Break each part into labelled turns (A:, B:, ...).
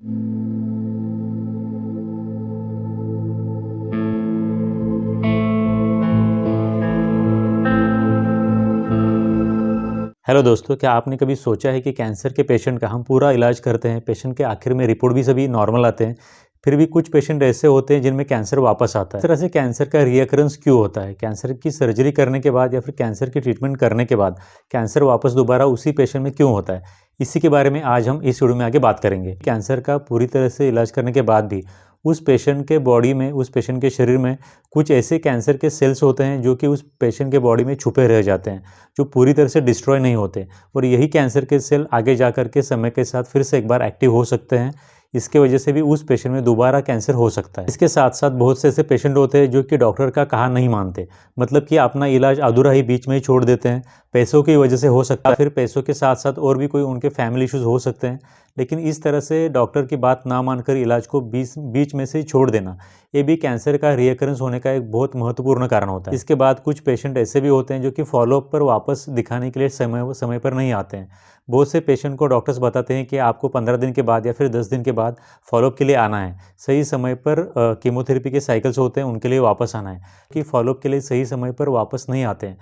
A: Hello दोस्तों, क्या आपने कभी सोचा है कि कैंसर के पेशेंट का हम पूरा इलाज करते हैं, पेशेंट के आखिर में रिपोर्ट भी सभी नॉर्मल आते हैं, फिर भी कुछ पेशेंट ऐसे होते हैं जिनमें कैंसर वापस आता है। इस तरह से कैंसर का रीअकरेंस क्यों होता है? कैंसर की सर्जरी करने के बाद या फिर कैंसर की ट्रीटमेंट करने के बाद कैंसर वापस दोबारा उसी पेशेंट में क्यों होता है? इसी के बारे में आज हम इस वीडियो में आगे बात करेंगे। कैंसर का पूरी तरह से इलाज करने के बाद भी उस पेशेंट के बॉडी में, उस पेशेंट के शरीर में कुछ ऐसे कैंसर के सेल्स होते हैं जो कि उस पेशेंट के बॉडी में छुपे रह जाते हैं, जो पूरी तरह से डिस्ट्रॉय नहीं होते, और यही कैंसर के सेल आगे जाकर के समय के साथ फिर से एक बार एक्टिव हो सकते हैं। इसके वजह से भी उस पेशेंट में दोबारा कैंसर हो सकता है। इसके साथ साथ बहुत से ऐसे पेशेंट होते हैं जो कि डॉक्टर का कहा नहीं मानते, मतलब कि अपना इलाज अधूरा ही बीच में ही छोड़ देते हैं। पैसों की वजह से हो सकता है, फिर पैसों के साथ साथ और भी कोई उनके फैमिली इश्यूज हो सकते हैं, लेकिन इस तरह से डॉक्टर की बात ना मानकर इलाज को बीच में से ही छोड़ देना, ये भी कैंसर का रीअकरेंस होने का एक बहुत महत्वपूर्ण कारण होता है। इसके बाद कुछ पेशेंट ऐसे भी होते हैं जो कि फॉलोअप पर वापस दिखाने के लिए समय पर नहीं आते हैं। बहुत से पेशेंट को डॉक्टर्स बताते हैं कि आपको 15 दिन के बाद या फिर 10 दिन के बाद फॉलोअप के लिए आना है। सही समय पर कीमोथेरेपी के साइकिल्स होते हैं, उनके लिए वापस आना है, कि फॉलोअप के लिए सही समय पर वापस नहीं आते हैं।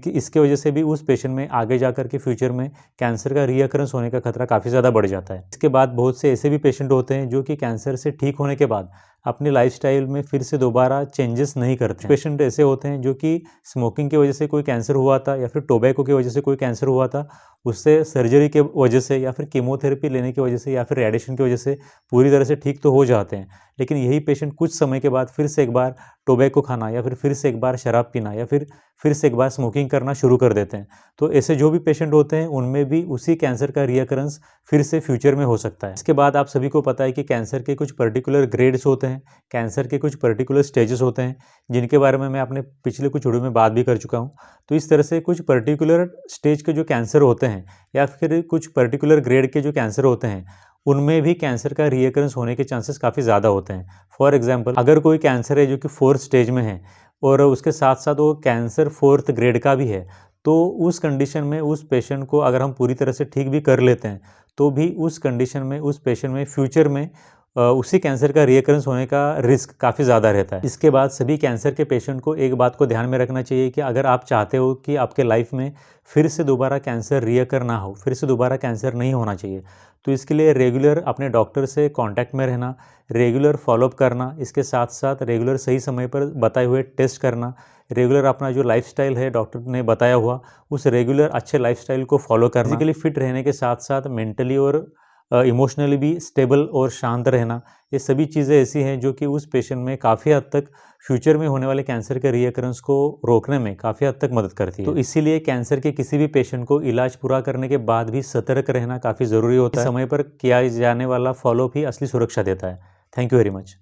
A: इसके वजह से भी उस पेशेंट में आगे जाकर के फ्यूचर में कैंसर का रीअकरेंस होने का खतरा काफ़ी ज़्यादा बढ़ जाता है। इसके बाद बहुत से ऐसे भी पेशेंट होते हैं जो कि कैंसर से ठीक होने के बाद अपनी लाइफस्टाइल में फिर से दोबारा चेंजेस नहीं करते। पेशेंट ऐसे होते हैं जो कि स्मोकिंग की वजह से कोई कैंसर हुआ था या फिर टोबैको की वजह से कोई कैंसर हुआ था, उससे सर्जरी के वजह से या फिर कीमोथेरेपी लेने की वजह से या फिर रेडिएशन की वजह से पूरी तरह से ठीक तो हो जाते हैं, लेकिन यही पेशेंट कुछ समय के बाद फिर से एक बार टोबैको खाना या फिर से एक बार शराब पीना या फिर से एक बार स्मोकिंग करना शुरू कर देते हैं। तो ऐसे जो भी पेशेंट होते हैं उनमें भी उसी कैंसर का रीअकरेंस फिर से फ्यूचर में हो सकता है। इसके बाद आप सभी को पता है कि कैंसर के कुछ पर्टिकुलर ग्रेड्स होते हैं, कैंसर के कुछ पर्टिकुलर स्टेजेस होते हैं, जिनके बारे में मैं अपने पिछले कुछ वीडियो में बात भी कर चुका हूँ। तो इस तरह से कुछ पर्टिकुलर स्टेज के जो कैंसर होते हैं या फिर कुछ पर्टिकुलर ग्रेड के जो कैंसर होते हैं, उनमें भी कैंसर का रीअकरेंस होने के चांसेस काफ़ी ज़्यादा होते हैं। फॉर एग्जांपल, अगर कोई कैंसर है जो कि 4th स्टेज में है और उसके साथ साथ वो कैंसर 4th ग्रेड का भी है, तो उस कंडीशन में उस पेशेंट को अगर हम पूरी तरह से ठीक भी कर लेते हैं, तो भी उस कंडीशन में उस पेशेंट में फ्यूचर में उसी कैंसर का रीअकरेंस होने का रिस्क काफ़ी ज़्यादा रहता है। इसके बाद सभी कैंसर के पेशेंट को एक बात को ध्यान में रखना चाहिए कि अगर आप चाहते हो कि आपके लाइफ में फिर से दोबारा कैंसर रीअकर ना हो, फिर से दोबारा कैंसर नहीं होना चाहिए, तो इसके लिए रेगुलर अपने डॉक्टर से कांटेक्ट में रहना, रेगुलर फॉलोअप करना, इसके साथ साथ रेगुलर सही समय पर बताए हुए टेस्ट करना, रेगुलर अपना जो लाइफस्टाइल है डॉक्टर ने बताया हुआ, उस रेगुलर अच्छे लाइफस्टाइल को फॉलो करना, फिजिकली फिट रहने के साथ साथ मेंटली और इमोशनली भी स्टेबल और शांत रहना, ये सभी चीज़ें ऐसी हैं जो कि उस पेशेंट में काफ़ी हद तक फ्यूचर में होने वाले कैंसर के रीअकरेंस को रोकने में काफ़ी हद तक मदद करती है। तो इसीलिए कैंसर के किसी भी पेशेंट को इलाज पूरा करने के बाद भी सतर्क रहना काफ़ी ज़रूरी होता है। समय पर किया जाने वाला फॉलोअप ही असली सुरक्षा देता है। Thank you very much.